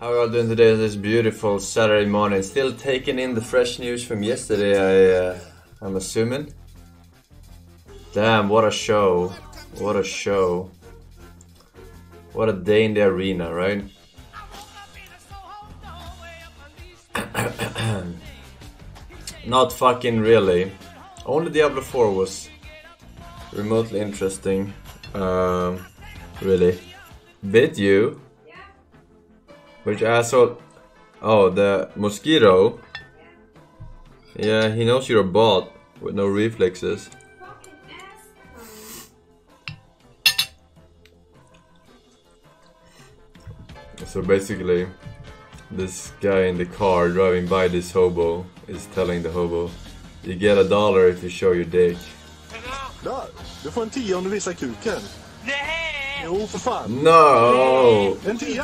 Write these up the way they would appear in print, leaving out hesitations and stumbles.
How are you all doing today this beautiful Saturday morning? Still taking in the fresh news from yesterday, I'm assuming. Damn, what a show. What a show. What a day in the arena, right? Not fucking really. Only Diablo 4 was remotely interesting. Really. Bit you? Which asshole? Oh, the mosquito? Yeah, he knows you're a bot with no reflexes. So basically, this guy in the car driving by this hobo is telling the hobo, you get $1 if you show your dick. Där, du får en 10 om du visar kuken. Nej! Jo, för fan. No! En 10!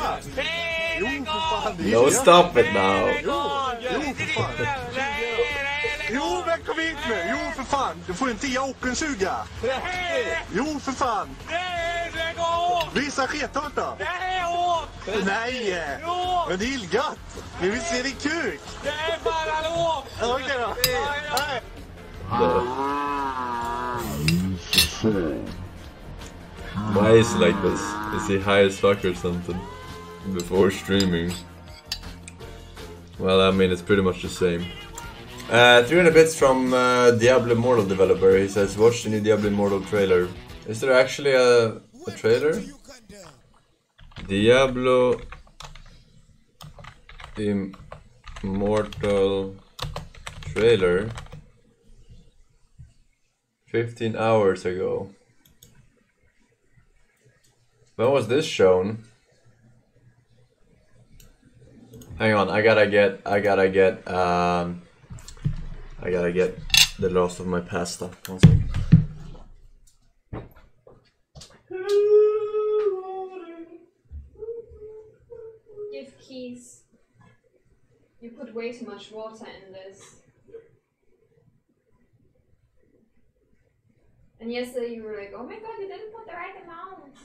Jo, för fan. Det är No, 10. stop it now. Jo, för fan. Jo, men kom hit nu. Jo, för fan. Du får en 10 och en 20. Jo, för fan. Visa skethörta. Nej! Men det är illgött. Vi vill se din kuk. Det är bara lågt! Okej då. Nej. Why is he like this? Is he high as fuck or something? Before streaming? Well, I mean, it's pretty much the same. 300 bits from Diablo Immortal developer. He says, watch the new Diablo Immortal trailer. Is there actually a trailer? Diablo Immortal trailer 15 hours ago. When was this shown? Hang on, I gotta get the last of my pasta. One second. Give keys. You put way too much water in this. And yesterday you were like, oh my god, you didn't put the right amount.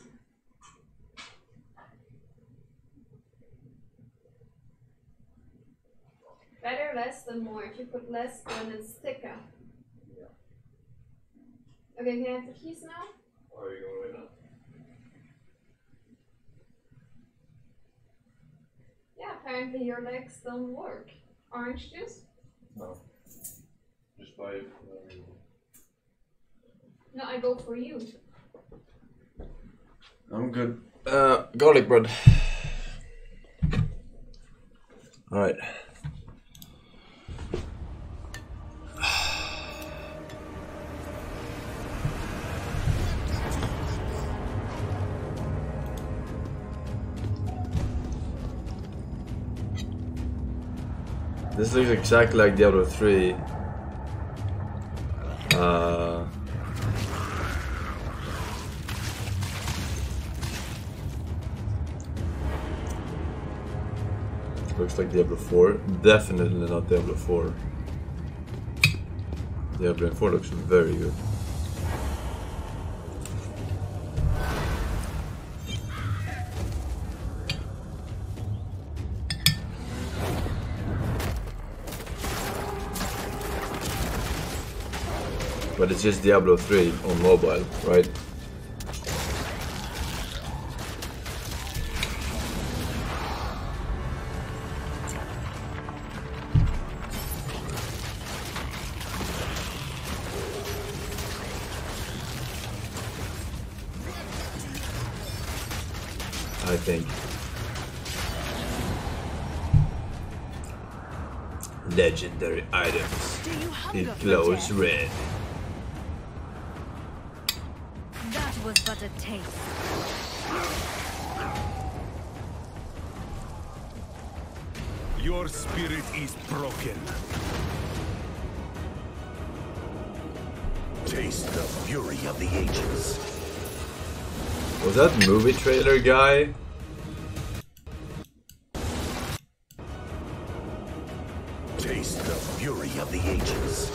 Better less than more. If you put less, then it's thicker. Yeah. Okay, can I have the keys now? Or are you going right now? Yeah, apparently your legs don't work. Orange juice? No. Just buy it. No, I go for you. I'm good. Garlic bread. Alright. This looks exactly like Diablo 3. Looks like Diablo 4. Definitely not Diablo 4. Diablo 4 looks very good. But it's just Diablo 3 on mobile, right? I think. Legendary items. It glows red. That was but a taste. Your spirit is broken. Taste the fury of the ages. Was that movie trailer guy? Taste the fury of the ages.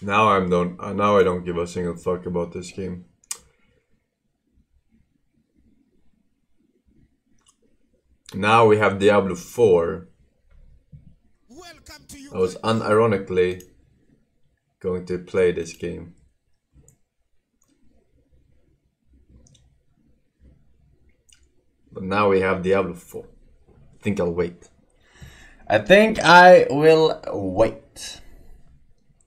Now I don't give a single fuck about this game. Now we have Diablo 4. I was unironically going to play this game. But now we have Diablo 4. I think I'll wait. I think I will wait.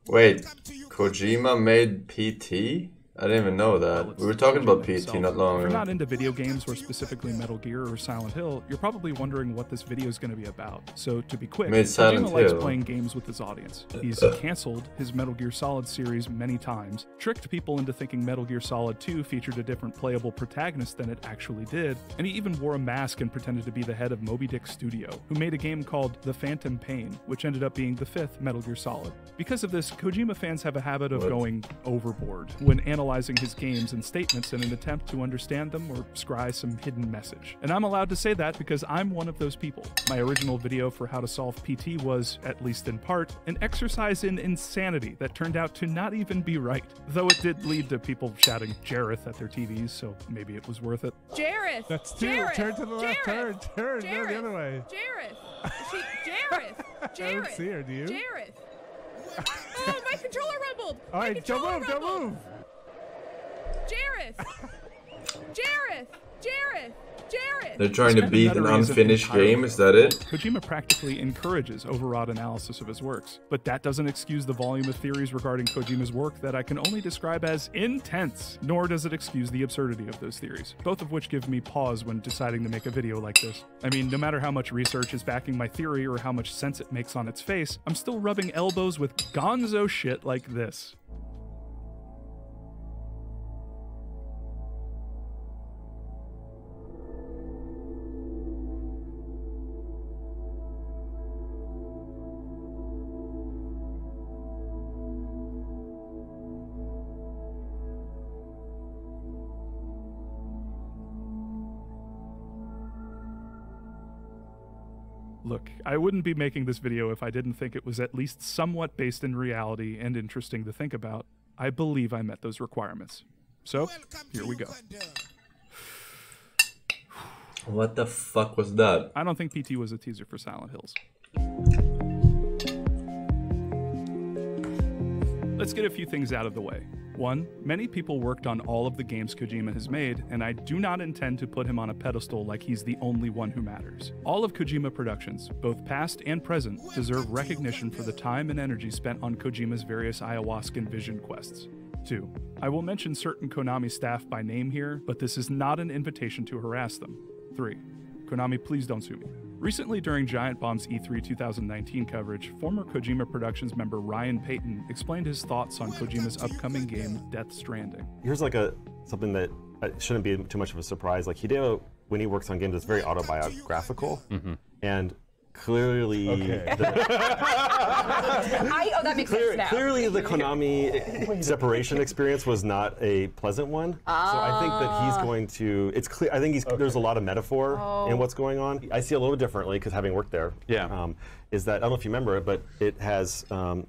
Wait, Kojima made PT? I didn't even know that. We were talking about PT not long ago. If you're not into video games, or specifically Metal Gear or Silent Hill, you're probably wondering what this video is going to be about. So to be quick, Kojima likes playing games with his audience. He's canceled his Metal Gear Solid series many times, tricked people into thinking Metal Gear Solid 2 featured a different playable protagonist than it actually did, and he even wore a mask and pretended to be the head of Moby Dick Studio, who made a game called The Phantom Pain, which ended up being the 5th Metal Gear Solid. Because of this, Kojima fans have a habit of going overboard when analyzing his games and statements in an attempt to understand them or scry some hidden message. And I'm allowed to say that because I'm one of those people. My original video for how to solve PT was, at least in part, an exercise in insanity that turned out to not even be right. Though it did lead to people shouting Jareth at their TVs, so maybe it was worth it. Jareth! That's two. Jareth! Turn to the left. Jareth! Turn. Go the other way. Jareth! Jareth! Jareth! I don't see her, do you? Jareth! Oh, my controller rumbled! All right, don't move. Jareth! Jareth! Jareth! Jareth! They're trying to beat an unfinished game, is that it? Kojima practically encourages overwrought analysis of his works, but that doesn't excuse the volume of theories regarding Kojima's work that I can only describe as intense, nor does it excuse the absurdity of those theories, both of which give me pause when deciding to make a video like this. I mean, no matter how much research is backing my theory or how much sense it makes on its face, I'm still rubbing elbows with gonzo shit like this. Look, I wouldn't be making this video if I didn't think it was at least somewhat based in reality and interesting to think about. I believe I met those requirements. So, here we go. What the fuck was that? I don't think PT was a teaser for Silent Hills. Let's get a few things out of the way. One, many people worked on all of the games Kojima has made, and I do not intend to put him on a pedestal like he's the only one who matters. All of Kojima productions, both past and present, deserve recognition for the time and energy spent on Kojima's various ayahuasca vision quests. 2. I will mention certain Konami staff by name here, but this is not an invitation to harass them. 3. Konami, please don't sue me. Recently, during Giant Bomb's E3 2019 coverage, former Kojima Productions member Ryan Payton explained his thoughts on Kojima's upcoming game, Death Stranding. Here's something that shouldn't be too much of a surprise. Like Hideo, when he works on games, it's very autobiographical, and clearly, that makes sense now. Clearly, the Konami separation experience was not a pleasant one. So I think that he's going to. It's clear. I think there's a lot of metaphor in what's going on. I see it a little differently because having worked there. Yeah. Is that I don't know if you remember it, but it has Norman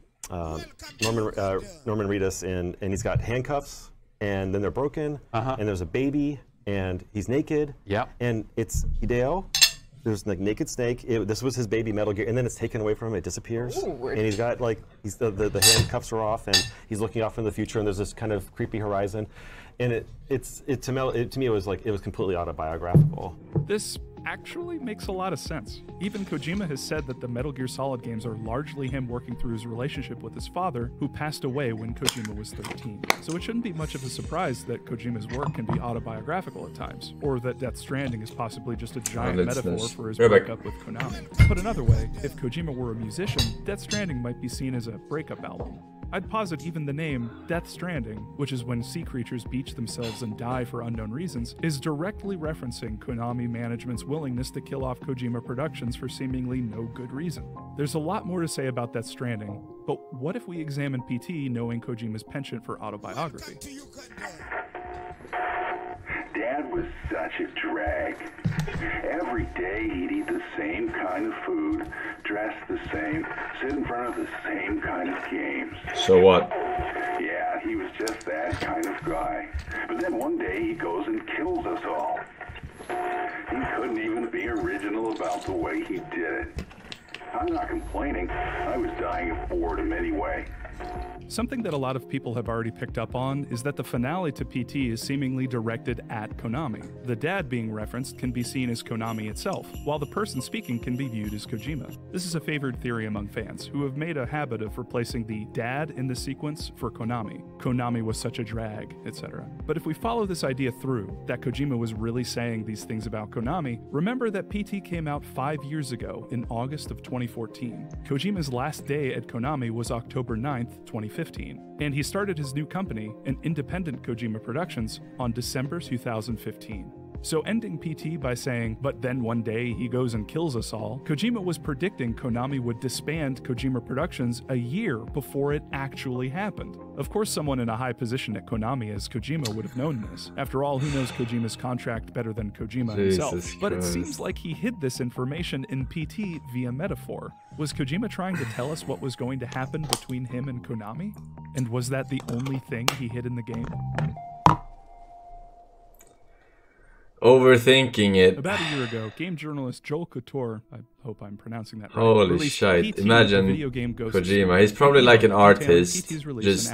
Reedus and he's got handcuffs, and then they're broken, and there's a baby, and he's naked. Yeah. And it's Hideo. There's like naked snake. This was his baby Metal Gear, and then it's taken away from him. It disappears, and he's got like the handcuffs are off, and he's looking off in the future, and there's this kind of creepy horizon, and to me it was completely autobiographical. This actually makes a lot of sense. Even Kojima has said that the Metal Gear Solid games are largely him working through his relationship with his father, who passed away when Kojima was 13. So it shouldn't be much of a surprise that Kojima's work can be autobiographical at times, or that Death Stranding is possibly just a giant metaphor for his breakup with Konami. Put another way, if Kojima were a musician, Death Stranding might be seen as a breakup album. I'd posit even the name Death Stranding, which is when sea creatures beach themselves and die for unknown reasons, is directly referencing Konami management's willingness to kill off Kojima Productions for seemingly no good reason. There's a lot more to say about Death Stranding, but what if we examine PT knowing Kojima's penchant for autobiography? Dad was such a drag. Every day he'd eat the same kind of food, dress the same, sit in front of the same kind of games. So what? Yeah, he was just that kind of guy. But then one day he goes and kills us all. He couldn't even be original about the way he did it. I'm not complaining. I was dying of boredom anyway. Something that a lot of people have already picked up on is that the finale to PT is seemingly directed at Konami. The dad being referenced can be seen as Konami itself, while the person speaking can be viewed as Kojima. This is a favored theory among fans, who have made a habit of replacing the dad in the sequence for Konami. Konami was such a drag, etc. But if we follow this idea through, that Kojima was really saying these things about Konami, remember that PT came out 5 years ago in August of 2014. Kojima's last day at Konami was October 9th, 2015. And he started his new company, an independent Kojima Productions, on December 2015. So ending PT by saying, but then one day he goes and kills us all, Kojima was predicting Konami would disband Kojima Productions a year before it actually happened. Of course, someone in a high position at Konami as Kojima would have known this. After all, who knows Kojima's contract better than Kojima himself? But it seems like he hid this information in PT via metaphor. Was Kojima trying to tell us what was going to happen between him and Konami? And was that the only thing he hid in the game? Overthinking it. About a year ago, game journalist Joel Couture, I hope I'm pronouncing that right. Holy shit, imagine Kojima. He's probably like an artist, just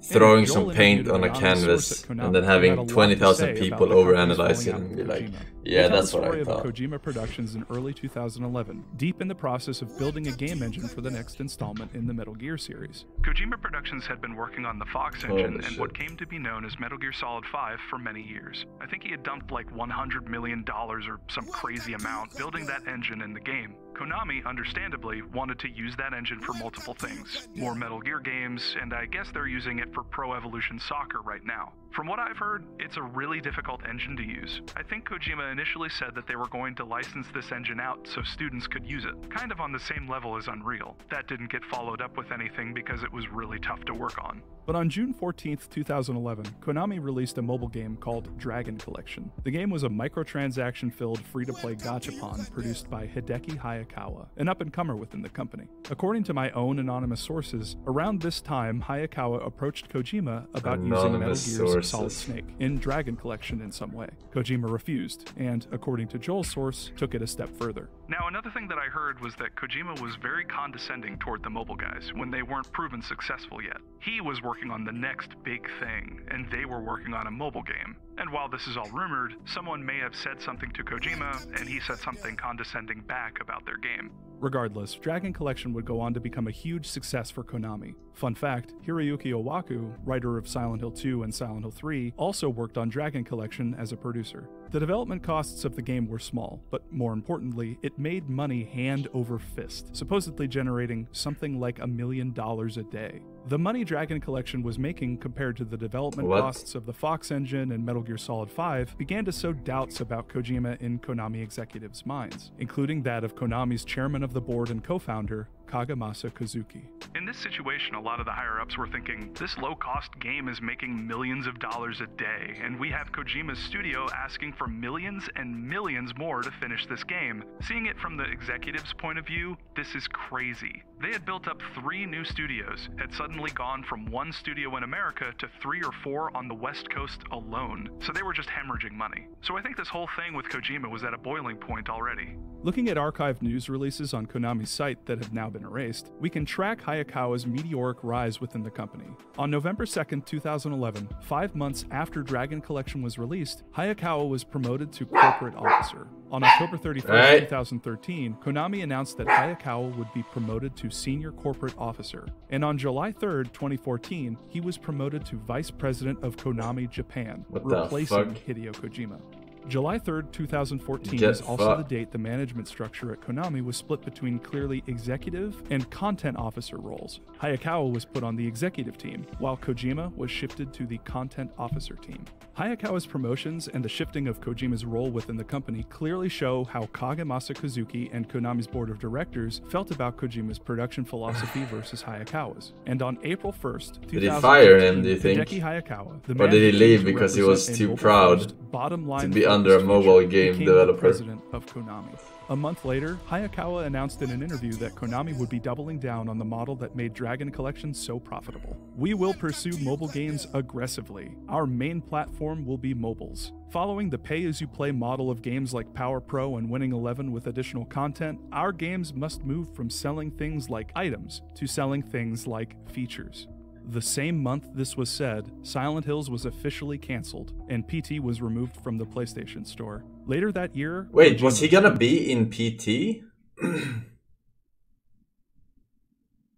throwing some paint on a canvas and then having 20,000 people overanalyze it and be like, yeah, that's what I thought. Kojima Productions in early 2011, deep in the process of building a game engine for the next installment in the Metal Gear series. Kojima Productions had been working on the Fox engine and what came to be known as Metal Gear Solid 5 for many years. I think he had dumped like $100 million or some crazy amount building that engine in the game. Konami, understandably, wanted to use that engine for multiple things. More Metal Gear games, and I guess they're using it for Pro Evolution Soccer right now. From what I've heard, it's a really difficult engine to use. I think Kojima initially said that they were going to license this engine out so students could use it, kind of on the same level as Unreal. That didn't get followed up with anything because it was really tough to work on. But on June 14th, 2011, Konami released a mobile game called Dragon Collection. The game was a microtransaction-filled free-to-play gachapon produced by Hideki Hayakawa, an up-and-comer within the company. According to my own anonymous sources, around this time, Hayakawa approached Kojima about using Metal Gear's Solid Snake in Dragon Collection in some way. Kojima refused, and, according to Joel's source, took it a step further. Now, another thing that I heard was that Kojima was very condescending toward the mobile guys when they weren't proven successful yet. He was working on the next big thing, and they were working on a mobile game. And while this is all rumored, someone may have said something to Kojima, and he said something condescending back about their game. Regardless, Dragon Collection would go on to become a huge success for Konami. Fun fact, Hiroyuki Owaku, writer of Silent Hill 2 and Silent Hill 3, also worked on Dragon Collection as a producer. The development costs of the game were small, but more importantly, it made money hand over fist, supposedly generating something like $1 million a day. The money Dragon Collection was making compared to the development costs of the Fox engine and Metal Gear Solid 5 began to sow doubts about Kojima in Konami executives' minds, including that of Konami's chairman of the board and co-founder, Kagemasa Kazuki. In this situation, a lot of the higher-ups were thinking, this low-cost game is making millions of dollars a day, and we have Kojima's studio asking for millions and millions more to finish this game. Seeing it from the executives' point of view, this is crazy. They had built up 3 new studios, had suddenly gone from 1 studio in America to 3 or 4 on the West Coast alone, so they were just hemorrhaging money. So I think this whole thing with Kojima was at a boiling point already. Looking at archived news releases on Konami's site that have now been erased, we can track Hayakawa's meteoric rise within the company. On November 2nd, 2011, 5 months after Dragon Collection was released, Hayakawa was promoted to corporate officer. On October 31st, 2013, Konami announced that Hayakawa would be promoted to senior corporate officer. And on July 3rd, 2014, he was promoted to vice president of Konami Japan, replacing Hideo Kojima. July 3rd, 2014 is also the date the management structure at Konami was split between clearly executive and content officer roles. Hayakawa was put on the executive team, while Kojima was shifted to the content officer team. Hayakawa's promotions and the shifting of Kojima's role within the company clearly show how Kagemasa Kazuki and Konami's board of directors felt about Kojima's production philosophy versus Hayakawa's. And on April 1st, 2015, did he fire him, do you think? Hideki Hayakawa, the or did he leave because he was too proud to be under a mobile game developer? President of Konami. A month later, Hayakawa announced in an interview that Konami would be doubling down on the model that made Dragon Collection so profitable. We will pursue mobile games aggressively. Our main platform will be mobiles. Following the pay-as-you-play model of games like Power Pro and Winning 11 with additional content, our games must move from selling things like items to selling things like features. The same month this was said, Silent Hills was officially cancelled, and PT was removed from the PlayStation Store. Later that year... Wait, was he gonna be in PT?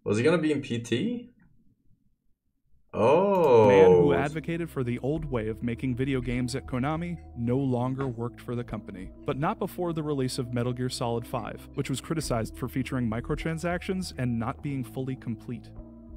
Was he gonna be in PT? Oh. The man who advocated for the old way of making video games at Konami no longer worked for the company. But not before the release of Metal Gear Solid 5, which was criticized for featuring microtransactions and not being fully complete.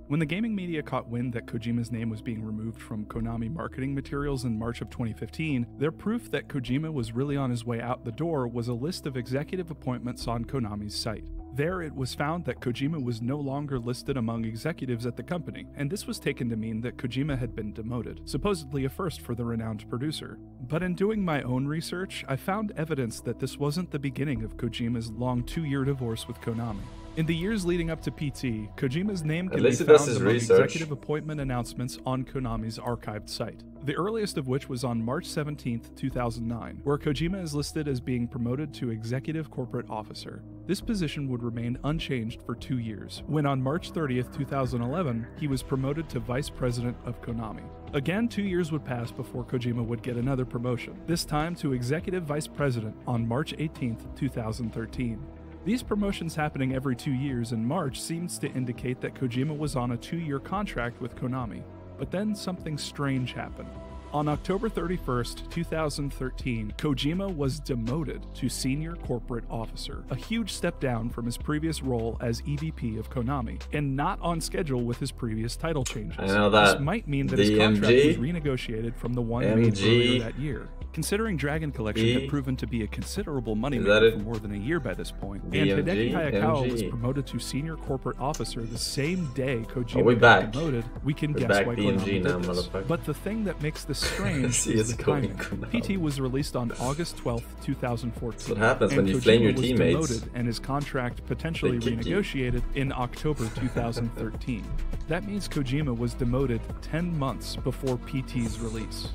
When the gaming media caught wind that Kojima's name was being removed from Konami marketing materials in March of 2015, their proof that Kojima was really on his way out the door was a list of executive appointments on Konami's site. There it was found that Kojima was no longer listed among executives at the company, and this was taken to mean that Kojima had been demoted, supposedly a first for the renowned producer. But in doing my own research, I found evidence that this wasn't the beginning of Kojima's long 2-year divorce with Konami. In the years leading up to PT, Kojima's name can be found among executive appointment announcements on Konami's archived site. The earliest of which was on March 17, 2009, where Kojima is listed as being promoted to Executive Corporate Officer. This position would remain unchanged for 2 years, when on March 30, 2011, he was promoted to Vice President of Konami. Again, 2 years would pass before Kojima would get another promotion, this time to Executive Vice President on March 18, 2013. These promotions happening every 2 years in March seems to indicate that Kojima was on a 2-year contract with Konami. But then something strange happened. On October 31st, 2013, Kojima was demoted to Senior Corporate Officer, a huge step down from his previous role as EVP of Konami, and not on schedule with his previous title changes. I know that. This might mean that his contract was renegotiated from the one made earlier that year. Considering Dragon Collection had proven to be a considerable moneymaker for more than a year by this point, and Hideki Hayakawa was promoted to Senior Corporate Officer the same day Kojima got demoted, we can guess why Konami did this. But the thing that makes this strange is the timing. PT was released on August 12, 2014. That's what happens when you flame your teammates. Was demoted and his contract potentially renegotiated in October 2013. That means Kojima was demoted 10 months before PT's release.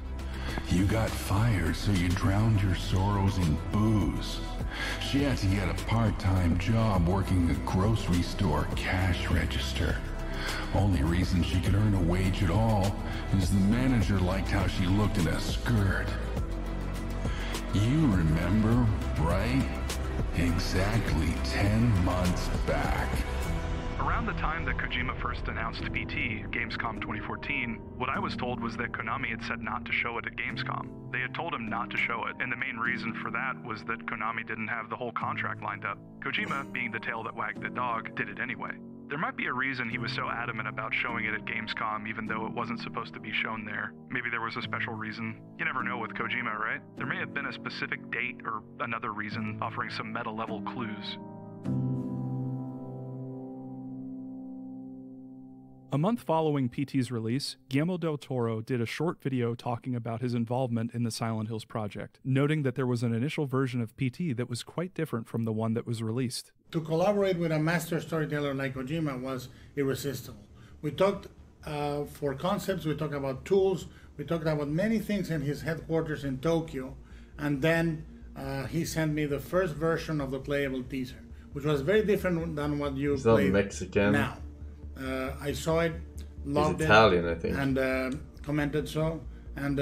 You got fired, so you drowned your sorrows in booze. She had to get a part-time job working a grocery store cash register. Only reason she could earn a wage at all is the manager liked how she looked in a skirt. You remember, right? Exactly 10 months back. Around the time that Kojima first announced PT, Gamescom 2014, what I was told was that Konami had said not to show it at Gamescom. They had told him not to show it, and the main reason for that was that Konami didn't have the whole contract lined up. Kojima, being the tail that wagged the dog, did it anyway. There might be a reason he was so adamant about showing it at Gamescom even though it wasn't supposed to be shown there. Maybe there was a special reason. You never know with Kojima, right? There may have been a specific date or another reason offering some meta-level clues. A month following PT's release, Guillermo del Toro did a short video talking about his involvement in the Silent Hills project, noting that there was an initial version of PT that was quite different from the one that was released. To collaborate with a master storyteller like Kojima was irresistible. We talked for concepts, we talked about tools, we talked about many things in his headquarters in Tokyo, and then he sent me the first version of the playable teaser, which was very different than what you played Mexican now. I saw it, loved He's Italian, I think. and commented so. And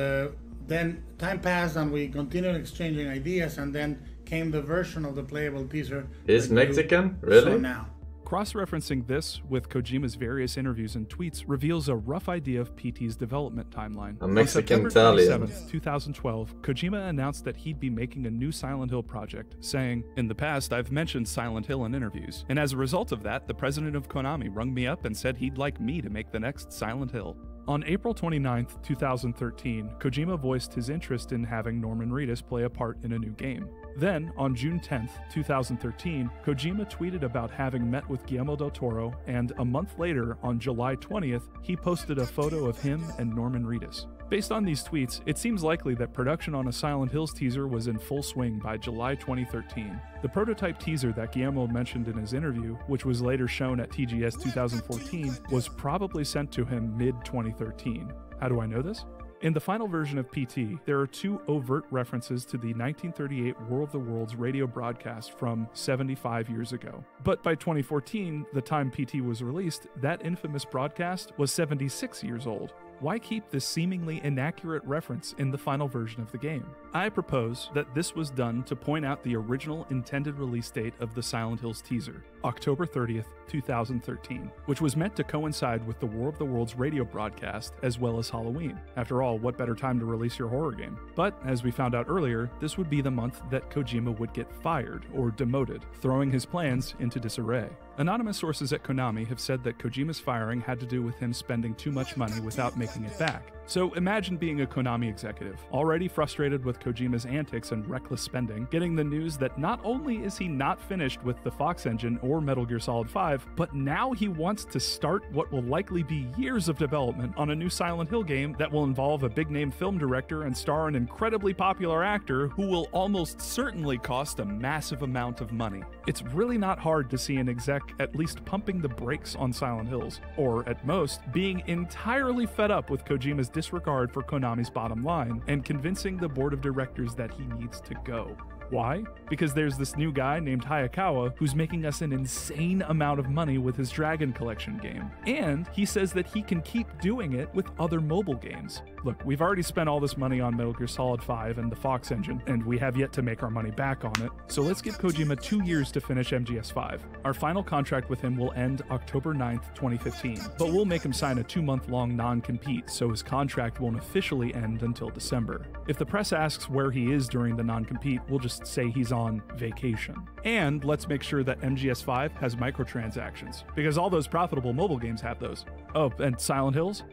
then time passed and we continued exchanging ideas, and then came the version of the playable teaser. Is Mexican? Really? So now. Cross-referencing this with Kojima's various interviews and tweets reveals a rough idea of PT's development timeline. A Mexican On September Italian. 27th, 2012, Kojima announced that he'd be making a new Silent Hill project, saying, "In the past, I've mentioned Silent Hill in interviews, and as a result of that, the president of Konami rung me up and said he'd like me to make the next Silent Hill." On April 29, 2013, Kojima voiced his interest in having Norman Reedus play a part in a new game. Then, on June 10, 2013, Kojima tweeted about having met with Guillermo del Toro, and a month later, on July 20th, he posted a photo of him and Norman Reedus. Based on these tweets, it seems likely that production on a Silent Hills teaser was in full swing by July 2013. The prototype teaser that Guillermo mentioned in his interview, which was later shown at TGS 2014, was probably sent to him mid-2013. How do I know this? In the final version of PT, there are two overt references to the 1938 War of the Worlds radio broadcast from 75 years ago. But by 2014, the time PT was released, that infamous broadcast was 76 years old. Why keep this seemingly inaccurate reference in the final version of the game? I propose that this was done to point out the original intended release date of the Silent Hills teaser, October 30th, 2013, which was meant to coincide with the War of the Worlds radio broadcast as well as Halloween. After all, what better time to release your horror game? But, as we found out earlier, this would be the month that Kojima would get fired or demoted, throwing his plans into disarray. Anonymous sources at Konami have said that Kojima's firing had to do with him spending too much money without making it back. So imagine being a Konami executive, already frustrated with Kojima's antics and reckless spending, getting the news that not only is he not finished with the Fox engine or Metal Gear Solid 5, but now he wants to start what will likely be years of development on a new Silent Hill game that will involve a big-name film director and star an incredibly popular actor who will almost certainly cost a massive amount of money. It's really not hard to see an exec at least pumping the brakes on Silent Hills, or at most, being entirely fed up with Kojima's disregard for Konami's bottom line and convincing the board of directors that he needs to go. Why? Because there's this new guy named Hayakawa who's making us an insane amount of money with his Dragon Collection game. And he says that he can keep doing it with other mobile games. Look, we've already spent all this money on Metal Gear Solid 5 and the Fox engine, and we have yet to make our money back on it. So let's give Kojima 2 years to finish MGS5. Our final contract with him will end October 9th, 2015, but we'll make him sign a 2-month-long non-compete, so his contract won't officially end until December. If the press asks where he is during the non-compete, we'll just say he's on vacation. And let's make sure that MGS5 has microtransactions, because all those profitable mobile games have those. Oh, and Silent Hills?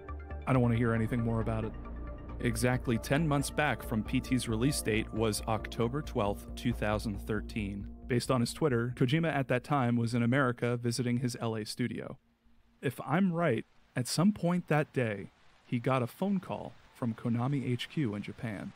I don't want to hear anything more about it. Exactly 10 months back from PT's release date was October 12th, 2013. Based on his Twitter, Kojima at that time was in America visiting his LA studio. If I'm right, at some point that day, he got a phone call from Konami HQ in Japan.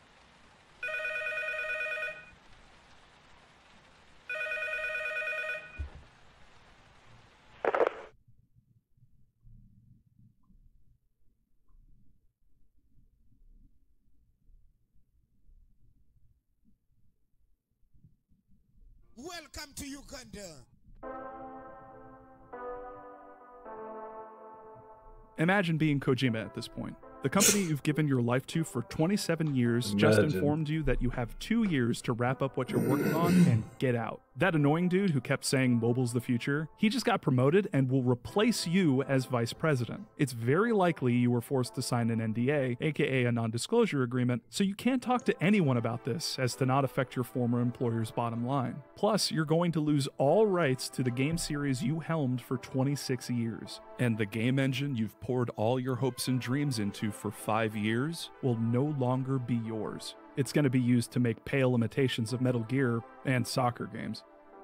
Welcome to Uganda. Imagine being Kojima at this point. The company you've given your life to for 27 years just informed you that you have 2 years to wrap up what you're working on and get out. That annoying dude who kept saying mobile's the future, he just got promoted and will replace you as vice president. It's very likely you were forced to sign an NDA, aka a non-disclosure agreement, so you can't talk to anyone about this as to not affect your former employer's bottom line. Plus, you're going to lose all rights to the game series you helmed for 26 years. And the game engine you've poured all your hopes and dreams into for 5 years will no longer be yours. It's going to be used to make pale imitations of Metal Gear and soccer games.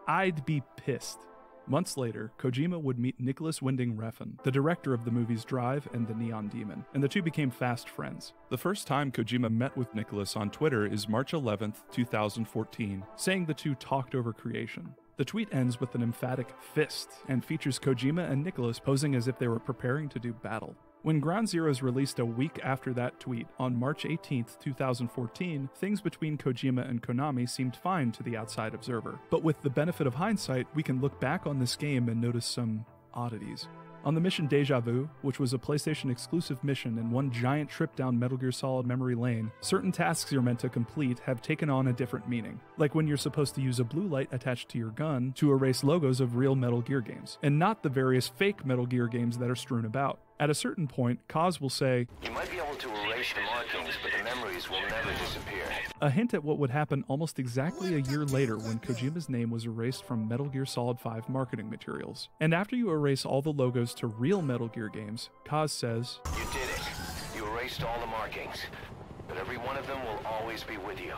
I'd be pissed. Months later, Kojima would meet Nicholas Winding Refn, the director of the movies Drive and The Neon Demon, and the two became fast friends. The first time Kojima met with Nicholas on Twitter is March 11th, 2014, saying the two talked over creation. The tweet ends with an emphatic fist and features Kojima and Nicholas posing as if they were preparing to do battle. When Ground Zeroes released a week after that tweet, on March 18th, 2014, things between Kojima and Konami seemed fine to the outside observer. But with the benefit of hindsight, we can look back on this game and notice some oddities. On the mission Deja Vu, which was a PlayStation exclusive mission and one giant trip down Metal Gear Solid memory lane, certain tasks you're meant to complete have taken on a different meaning. Like when you're supposed to use a blue light attached to your gun to erase logos of real Metal Gear games, and not the various fake Metal Gear games that are strewn about. At a certain point, Kaz will say, "You might be able to erase the markings, but the memories will never disappear." A hint at what would happen almost exactly a year later when Kojima's name was erased from Metal Gear Solid 5 marketing materials. And after you erase all the logos to real Metal Gear games, Kaz says, "You did it. You erased all the markings, but every one of them will always be with you."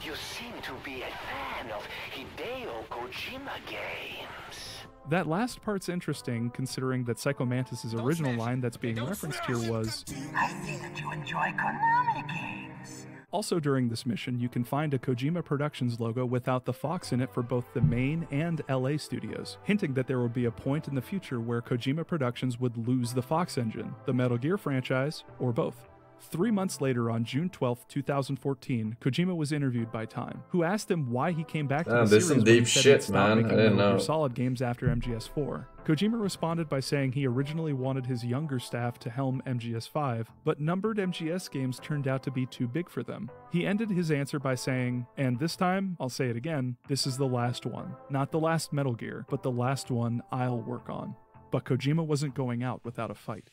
You seem to be a fan of Hideo Kojima games. That last part's interesting, considering that Psycho Mantis' original line that's being referenced here was, "I see that you enjoy Konami games." Also during this mission, you can find a Kojima Productions logo without the fox in it for both the main and LA studios, hinting that there would be a point in the future where Kojima Productions would lose the Fox engine, the Metal Gear franchise, or both. 3 months later, on June 12, 2014, Kojima was interviewed by Time, who asked him why he came back to the series when he said he'd stopped making Metal Gear Solid games after MGS4. Kojima responded by saying he originally wanted his younger staff to helm MGS5, but numbered MGS games turned out to be too big for them. He ended his answer by saying, "And this time, I'll say it again, this is the last one. Not the last Metal Gear, but the last one I'll work on." But Kojima wasn't going out without a fight.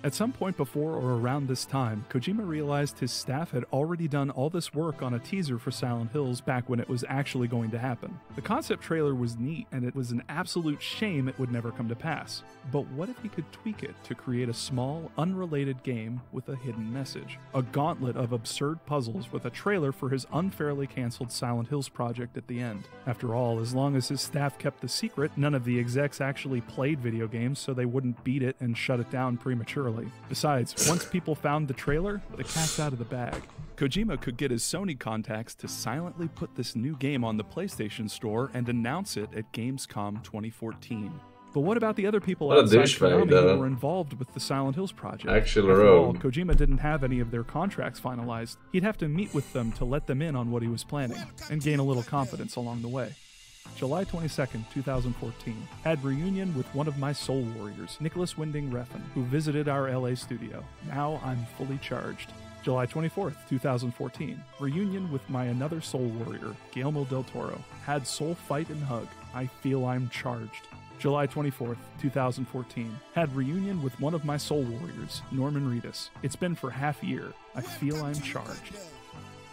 At some point before or around this time, Kojima realized his staff had already done all this work on a teaser for Silent Hills back when it was actually going to happen. The concept trailer was neat, and it was an absolute shame it would never come to pass. But what if he could tweak it to create a small, unrelated game with a hidden message? A gauntlet of absurd puzzles with a trailer for his unfairly cancelled Silent Hills project at the end. After all, as long as his staff kept the secret, none of the execs actually played video games, so they wouldn't beat it and shut it down prematurely. Besides, once people found the trailer, the cat's out of the bag. Kojima could get his Sony contacts to silently put this new game on the PlayStation Store and announce it at Gamescom 2014. But what about the other people outside Konami who were involved with the Silent Hills project? After all, Kojima didn't have any of their contracts finalized. He'd have to meet with them to let them in on what he was planning, and gain a little confidence along the way. July 22nd, 2014, had reunion with one of my soul warriors, Nicholas Winding Refn, who visited our LA studio. Now I'm fully charged. July 24th, 2014, reunion with my another soul warrior, Guillermo del Toro. Had soul fight and hug. I feel I'm charged. July 24th, 2014, had reunion with one of my soul warriors, Norman Reedus. It's been for half a year. I feel I'm charged.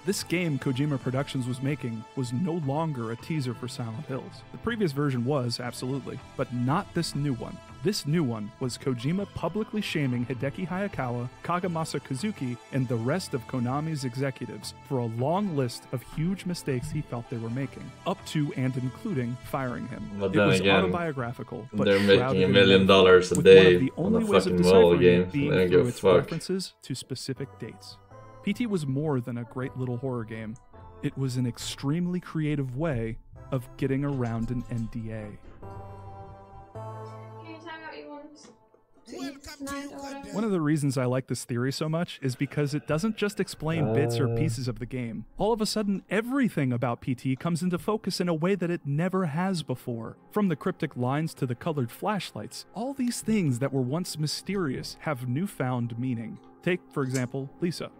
This game Kojima Productions was making was no longer a teaser for Silent Hills. The previous version was, absolutely, but not this new one. This new one was Kojima publicly shaming Hideki Hayakawa, Kagemasa Kazuki, and the rest of Konami's executives for a long list of huge mistakes he felt they were making, up to and including firing him. But it was again, autobiographical, but they're making $1 million a day on a fucking mobile game. Being They don't through give a its fuck. references to specific dates. PT was more than a great little horror game. It was an extremely creative way of getting around an NDA. Can you tell me what you want to eat tonight or whatever? One of the reasons I like this theory so much is because it doesn't just explain bits or pieces of the game. All of a sudden, everything about PT comes into focus in a way that it never has before. From the cryptic lines to the colored flashlights, all these things that were once mysterious have newfound meaning. Take, for example, Lisa.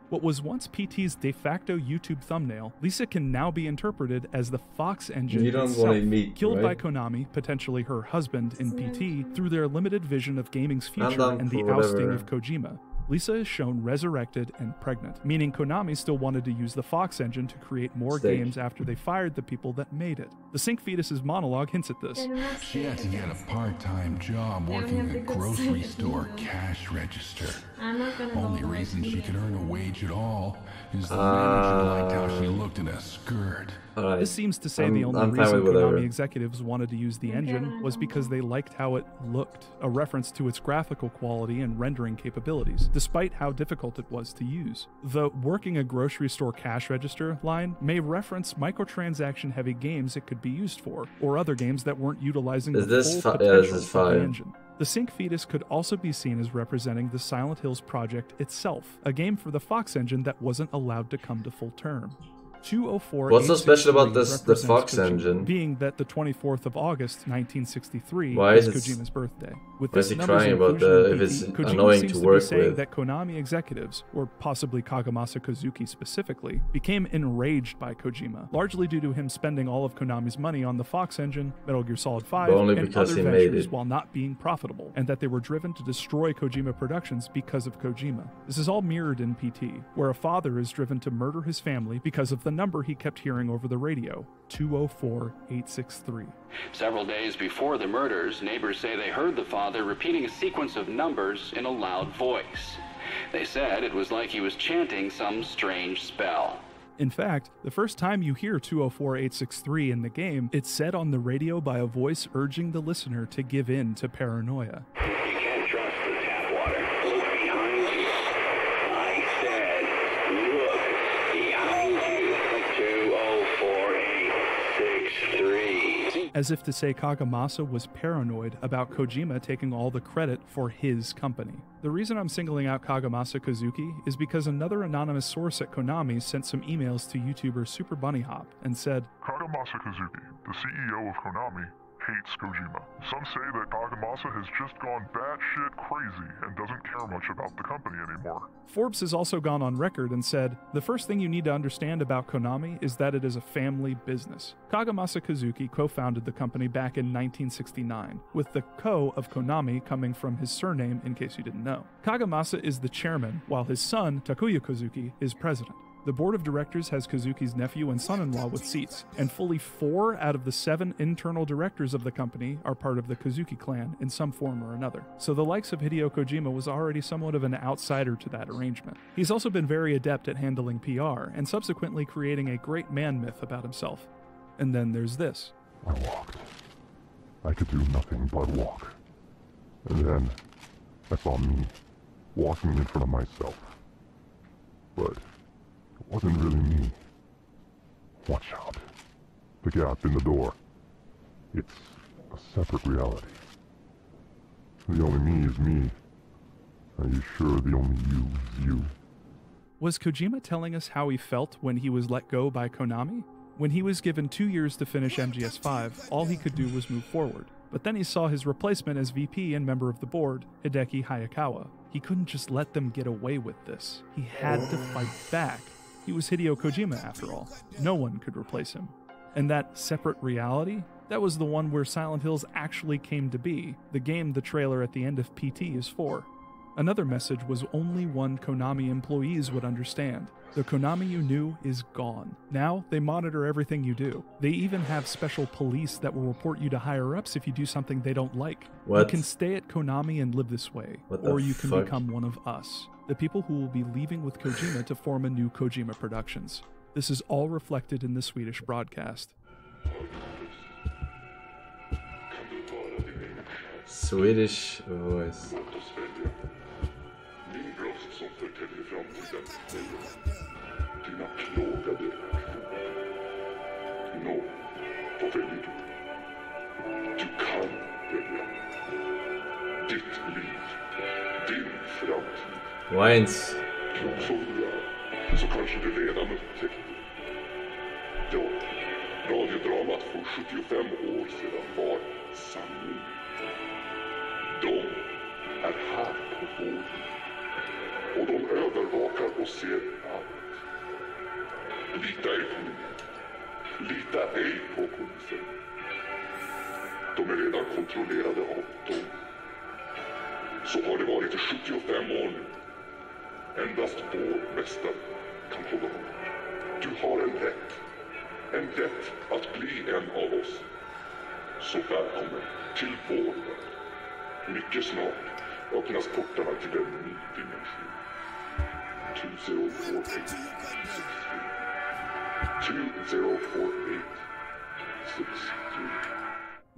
What was once PT's de facto YouTube thumbnail, Lisa can now be interpreted as the Fox engine itself, killed by Konami, potentially her husband in PT, through their limited vision of gaming's future and the ousting of Kojima. Lisa is shown resurrected and pregnant, meaning Konami still wanted to use the Fox engine to create more games after they fired the people that made it. The Sync Fetus's monologue hints at this. She had to get a part-time job working a grocery store cash register. Only reason she could earn a wage at all is the manager liked how she looked in a skirt. This seems to say the only reason Konami executives wanted to use the engine was because they liked how it looked, a reference to its graphical quality and rendering capabilities, despite how difficult it was to use. The working a grocery store cash register line may reference microtransaction-heavy games it could be used for, or other games that weren't utilizing the full potential of the engine. The Sync Fetus could also be seen as representing the Silent Hills project itself, a game for the Fox engine that wasn't allowed to come to full term. 204. What's so special about this, the Fox engine? Being that the 24th of August, 1963 Why is is Kojima's birthday. With why is this he crying about if it's Kojima annoying seems to be work saying with? that Konami executives, or possibly Kagemasa Kazuki specifically, became enraged by Kojima, largely due to him spending all of Konami's money on the Fox engine, Metal Gear Solid 5, But only and because other he made ventures it. while not being profitable, and that they were driven to destroy Kojima Productions because of Kojima. This is all mirrored in PT, where a father is driven to murder his family because of the number he kept hearing over the radio, 204-863. Several days before the murders, neighbors say they heard the father repeating a sequence of numbers in a loud voice. They said it was like he was chanting some strange spell. In fact, the first time you hear 204-863 in the game, it's said on the radio by a voice urging the listener to give in to paranoia. You can't trust the tap water. Look behind you. I said, look behind you. 204-863. As if to say Kagemasa was paranoid about Kojima taking all the credit for his company. The reason I'm singling out Kagemasa Kazuki is because another anonymous source at Konami sent some emails to YouTuber Super Bunny Hop and said, Kagemasa Kazuki, the CEO of Konami, hates Kojima. Some say that Kagemasa has just gone batshit crazy and doesn't care much about the company anymore. Forbes has also gone on record and said, the first thing you need to understand about Konami is that it is a family business. Kagemasa Kazuki co-founded the company back in 1969, with the ko of Konami coming from his surname, in case you didn't know. Kagemasa is the chairman, while his son, Takuya Kazuki, is president. The board of directors has Kazuki's nephew and son-in-law with seats, and fully 4 out of the 7 internal directors of the company are part of the Kazuki clan in some form or another. So the likes of Hideo Kojima was already somewhat of an outsider to that arrangement. He's also been very adept at handling PR, and subsequently creating a great man myth about himself. And then there's this. I walked. I could do nothing but walk. And then I saw me walking in front of myself. But it wasn't really me. Watch out. The gap in the door. It's a separate reality. The only me is me. Are you sure the only you is you? Was Kojima telling us how he felt when he was let go by Konami? When he was given 2 years to finish MGS5, all he could do was move forward. But then he saw his replacement as VP and member of the board, Hideki Hayakawa. He couldn't just let them get away with this. He had to fight back. He was Hideo Kojima after all. No one could replace him. And that separate reality? That was the one where Silent Hills actually came to be, the game the trailer at the end of PT is for. Another message was only one Konami employees would understand. The Konami you knew is gone. Now, they monitor everything you do. They even have special police that will report you to higher-ups if you do something they don't like. What? You can stay at Konami and live this way, or you can fuck? become one of us, the people who will be leaving with Kojima to form a new Kojima Productions. This is all reflected in the Swedish broadcast. Swedish voice. Dina plågade. Nå, vad väljer du? Du kan välja. Ditt liv. Din framtid. Wines. Som du är, så kanske du redan upptäckte. Ja, radiodramat för 75 år sedan var sanning. De är här på vården. Och de övervakar och ser allt. Lita ej på mig. Lita ej på polisen. De är redan kontrollerade av dem. Så har det varit i 75 år nu. Endast vår mästare kan hålla dem. Du har en rätt. En rätt att bli en av oss. Så välkommen till vår värld. Mycket snart öppnas portarna till en ny dimension. 2048. 2048.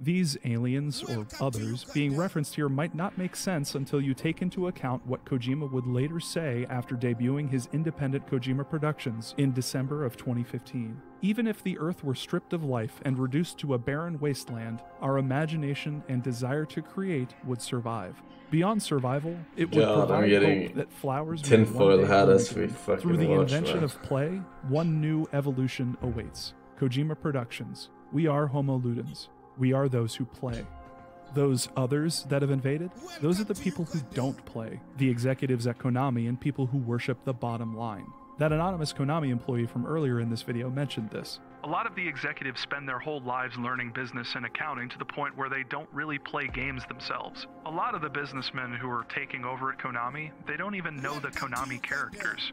These aliens, or others, being referenced here might not make sense until you take into account what Kojima would later say after debuting his independent Kojima Productions in December of 2015. Even if the Earth were stripped of life and reduced to a barren wasteland, our imagination and desire to create would survive. Beyond survival, it would provide hope that flowers tinfoil hat as we through fucking the watch, invention man. of play, one new evolution awaits. Kojima Productions. We are Homo Ludens. We are those who play. Those others that have invaded, those are the people who don't play, the executives at Konami and people who worship the bottom line. That anonymous Konami employee from earlier in this video mentioned this. A lot of the executives spend their whole lives learning business and accounting to the point where they don't really play games themselves. A lot of the businessmen who are taking over at Konami, they don't even know the Konami characters.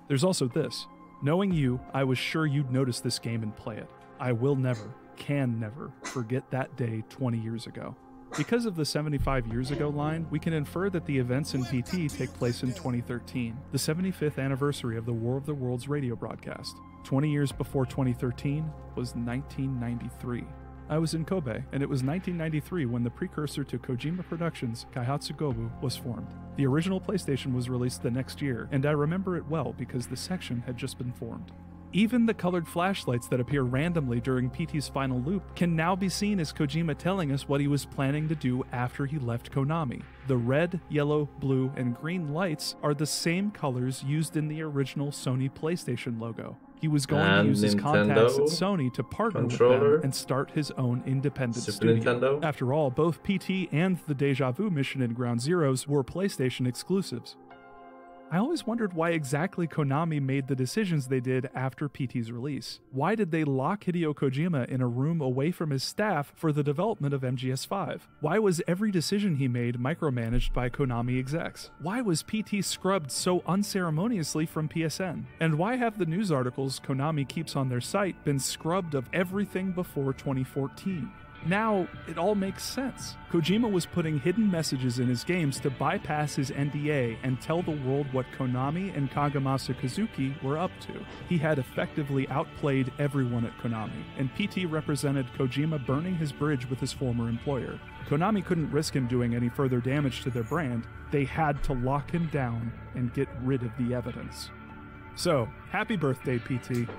There's also this. Knowing you, I was sure you'd notice this game and play it. I will never, can never, forget that day 20 years ago. Because of the 75 years ago line, we can infer that the events in PT take place in 2013, the 75th anniversary of the War of the Worlds radio broadcast. 20 years before 2013 was 1993. I was in Kobe, and it was 1993 when the precursor to Kojima Productions, Kaihatsu Gobu, was formed. The original PlayStation was released the next year, and I remember it well because the section had just been formed. Even the colored flashlights that appear randomly during PT's final loop can now be seen as Kojima telling us what he was planning to do after he left Konami. The red, yellow, blue, and green lights are the same colors used in the original Sony PlayStation logo. He was going to use his contacts at Sony to partner with them and start his own independent studio. Nintendo. After all, both PT and the Deja Vu mission in Ground Zeroes were PlayStation exclusives. I always wondered why exactly Konami made the decisions they did after PT's release. Why did they lock Hideo Kojima in a room away from his staff for the development of MGS5? Why was every decision he made micromanaged by Konami execs? Why was PT scrubbed so unceremoniously from PSN? And why have the news articles Konami keeps on their site been scrubbed of everything before 2014? Now, it all makes sense. Kojima was putting hidden messages in his games to bypass his NDA and tell the world what Konami and Kagemasa Kazuki were up to. He had effectively outplayed everyone at Konami, and PT represented Kojima burning his bridge with his former employer. Konami couldn't risk him doing any further damage to their brand. They had to lock him down and get rid of the evidence. So, happy birthday, PT.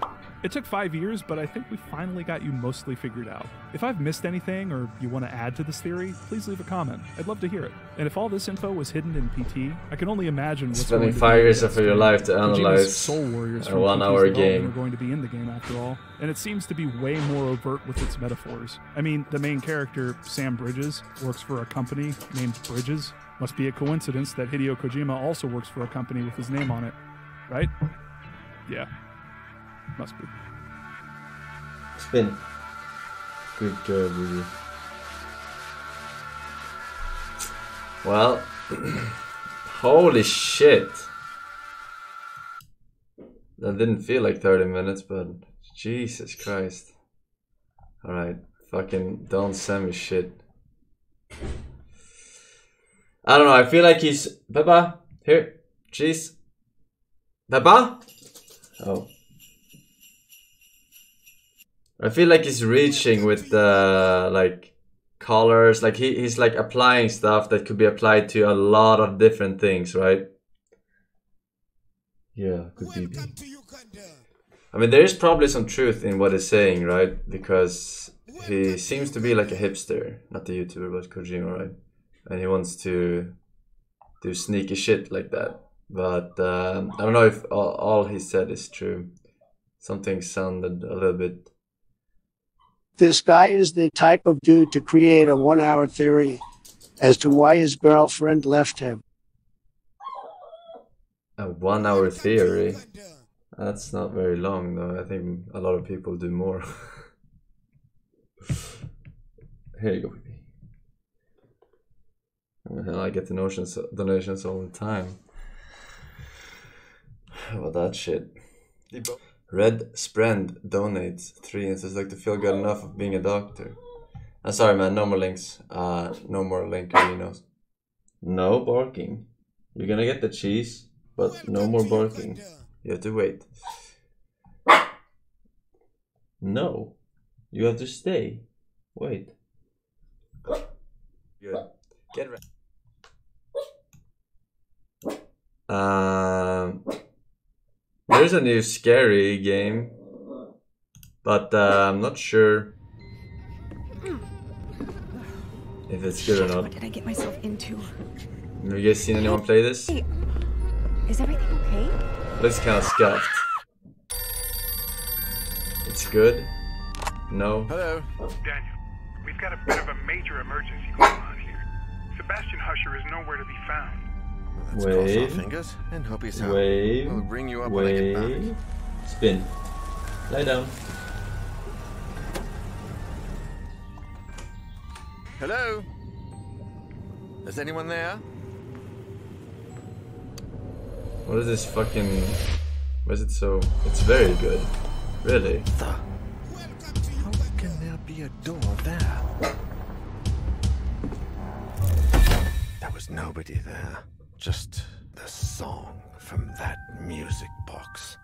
It took 5 years, but I think we finally got you mostly figured out. If I've missed anything or you want to add to this theory, please leave a comment. I'd love to hear it. And if all this info was hidden in PT, I can only imagine what's spending 5 years of your life to analyze Soul Warriors a from 1 hour PT's game. are going to be in the game after all, and it seems to be way more overt with its metaphors. I mean, the main character, Sam Bridges, works for a company named Bridges. Must be a coincidence that Hideo Kojima also works for a company with his name on it, right? Yeah, must be. Spin. Good job, Rudy. Well, holy shit. That didn't feel like 30 minutes, but Jesus Christ. Alright, fucking don't send me shit. I don't know, I feel like he's... Peppa, here, cheese. Peppa? Oh. I feel like he's reaching with the like colors, like he's like applying stuff that could be applied to a lot of different things, right? Yeah, could be. I mean, there is probably some truth in what he's saying, right? Because he seems to be like a hipster, not a YouTuber, but Kojima, right? And he wants to do sneaky shit like that. But I don't know if all he said is true. Something sounded a little bit... This guy is the type of dude to create a 1 hour theory as to why his girlfriend left him. A 1 hour theory? That's not very long though. I think a lot of people do more. Here you go, baby. Well, I get donations all the time. How about that shit? Red Sprend donates 3 and says like to feel good enough of being a doctor. I'm sorry man, no more links. No more link arenas. No barking. You're gonna get the cheese, but no more barking. You have to wait. No. You have to stay. Wait. Get ready. There's a new scary game, but I'm not sure if it's good or not. What did I get myself into? Have you guys seen anyone play this? Hey, is everything okay? Looks kind of scuffed. It's good. No. Hello. Daniel, we've got a bit of a major emergency going on here. Sebastian Husher is nowhere to be found. Let's cross our fingers and hope he's home. Wave. We'll ring you up when I get back. Spin. Lie down. Hello? Is anyone there? What is this fucking... Why is it so... It's very good. Really? How can there be a door there? There was nobody there. Just the song from that music box.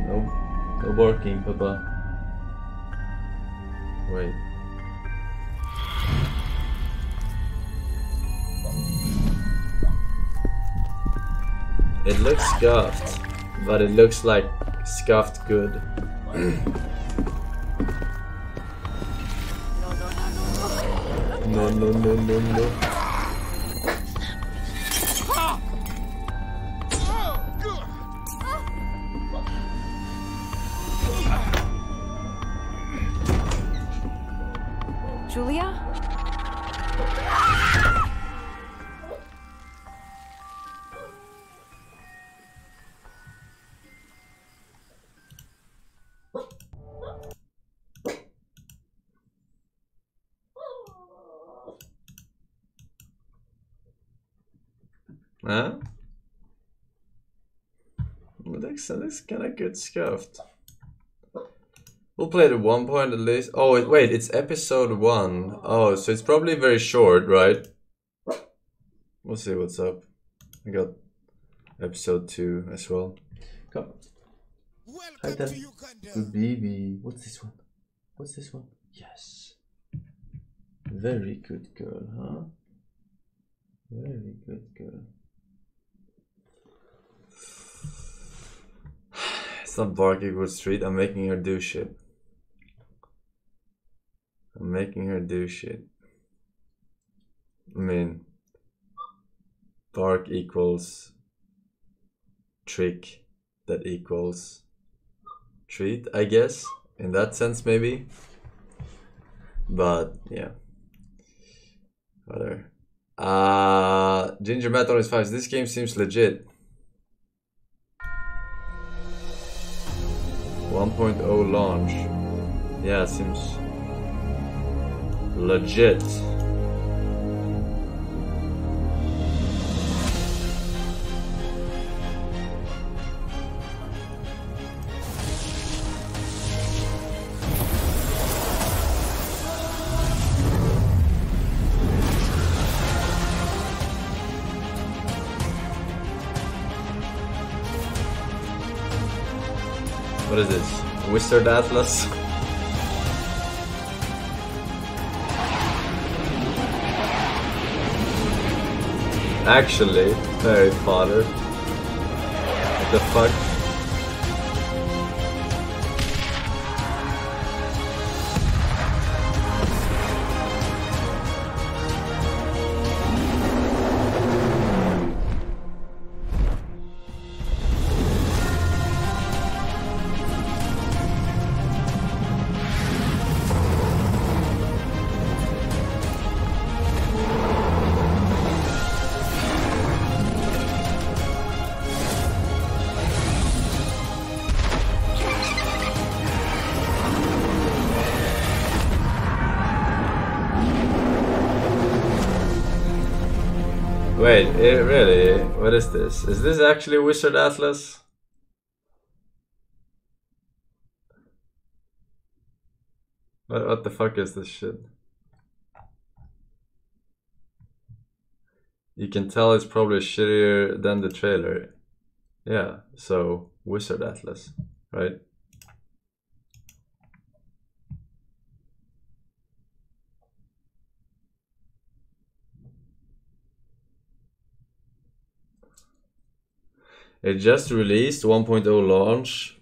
No. No barking, Papa. Wait. It looks scuffed, but it looks like scuffed good. No, no, no, no, no. Julia? Huh? That looks kind of good scuffed. We'll play it at one point at least. Oh, wait, it's episode 1. Oh, so it's probably very short, right? We'll see what's up. I got episode 2 as well. Come. Hi, Dan. Good baby. What's this one? What's this one? Yes. Very good girl, huh? Very good girl. It's not barking with street. I'm making her do shit. I'm making her do shit. I mean, bark equals trick that equals treat, I guess. In that sense, maybe. But yeah. Whatever. Ginger Matt on his 5. This game seems legit. 1.0 launch. Yeah, seems legit. What is this? Wizard Atlas? Actually, Harry Potter. What the fuck? Wait, really? What is this? Is this actually Wizard Atlas? What the fuck is this shit? You can tell it's probably shittier than the trailer. Yeah, so Wizard Atlas, right? It just released 1.0 launch.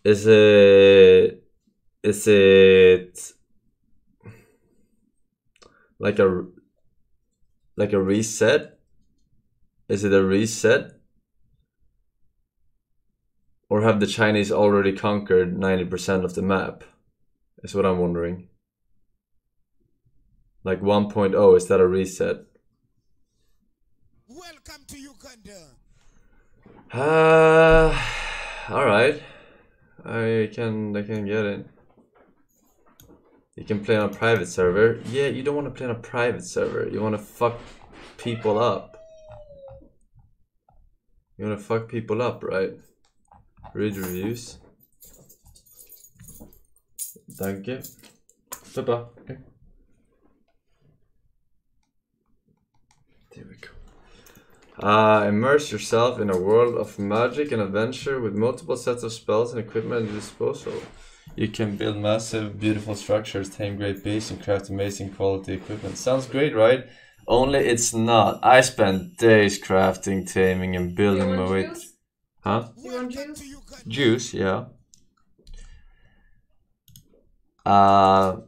Is it like a reset? Is it a reset? Or have the Chinese already conquered 90% of the map? Is what I'm wondering. Like 1.0, is that a reset? Welcome to Uganda. Alright. I can get it. You can play on a private server. Yeah, you don't want to play on a private server. You want to fuck people up. You want to fuck people up, right? Read reviews. Dank. Super. Okay. There we go. Immerse yourself in a world of magic and adventure with multiple sets of spells and equipment at your disposal. You can build massive, beautiful structures, tame great beasts, and craft amazing quality equipment. Sounds great, right? Only it's not. I spent days crafting, taming, and building my way. Huh? You want juice? Juice, yeah. To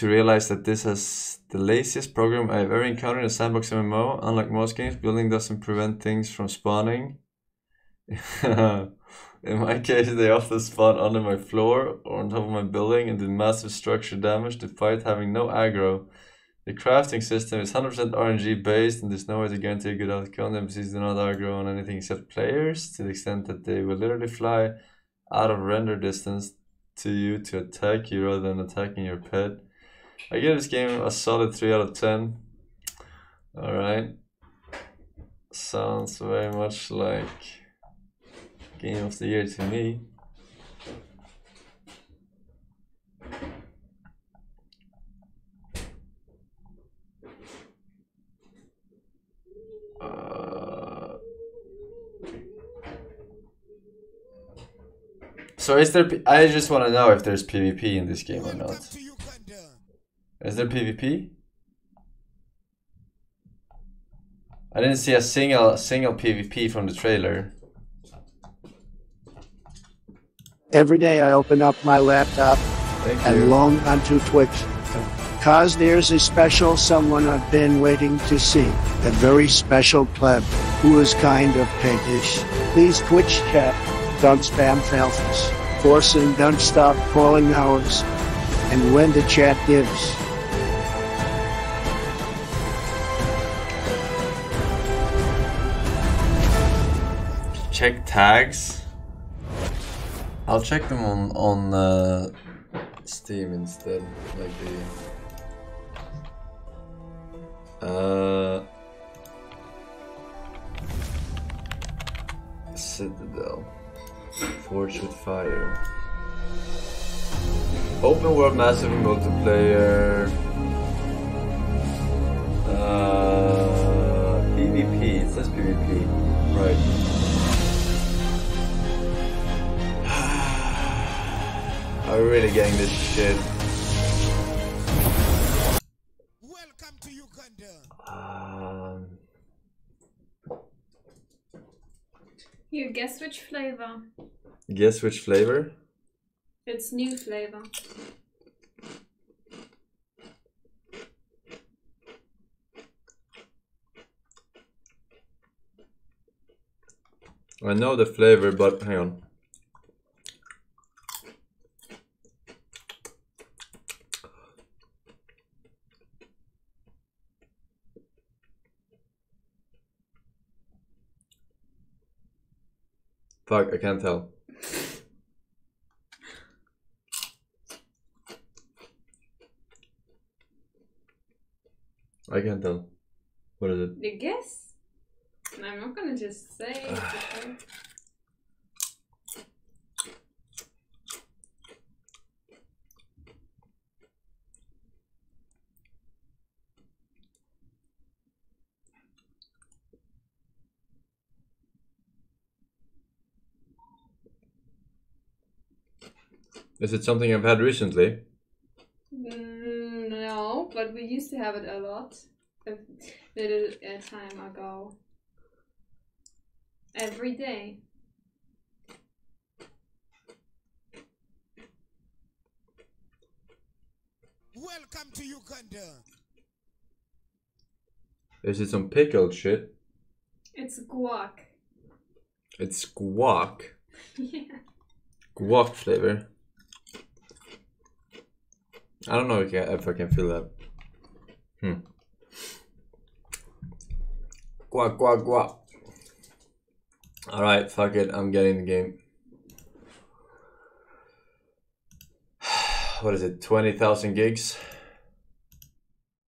realize that this is the laziest program I've ever encountered in a sandbox MMO. Unlike most games, building doesn't prevent things from spawning. In my case, they often spawn under my floor or on top of my building and do massive structure damage despite having no aggro. The crafting system is 100% RNG based and there's no way to guarantee a good outcome. The NPCs do not aggro on anything except players, to the extent that they will literally fly out of render distance to you to attack you rather than attacking your pet. I give this game a solid 3 out of 10. Alright. Sounds very much like Game of the Year to me. So is there? I just want to know if there's PvP in this game or not. Is there PvP? I didn't see a single PvP from the trailer. Every day I open up my laptop and log onto Twitch. Cause there's a special someone I've been waiting to see. A very special pleb who is kind of piggish. Please Twitch chat. Don't spam falcons. Forsen, don't stop calling hours. And when the chat gives. Check tags. I'll check them on Steam instead, like the Citadel. Forge with Fire. Open world massive multiplayer. PvP, it says PvP. Right. Are we really getting this shit? Welcome to Uganda. You guess which flavor? Guess which flavor? It's new flavor. I know the flavor, but hang on. Fuck, I can't tell. I can't tell. What is it? You guess? I'm not gonna just say. Is it something I've had recently? No, but we used to have it a lot. a time ago. Every day. Welcome to Uganda. Is it some pickled shit? It's guac. It's guac. Yeah. Guac flavor. I don't know if I can feel that. Guac, guac, guac. Alright, fuck it, I'm getting the game. What is it, 20,000 gigs?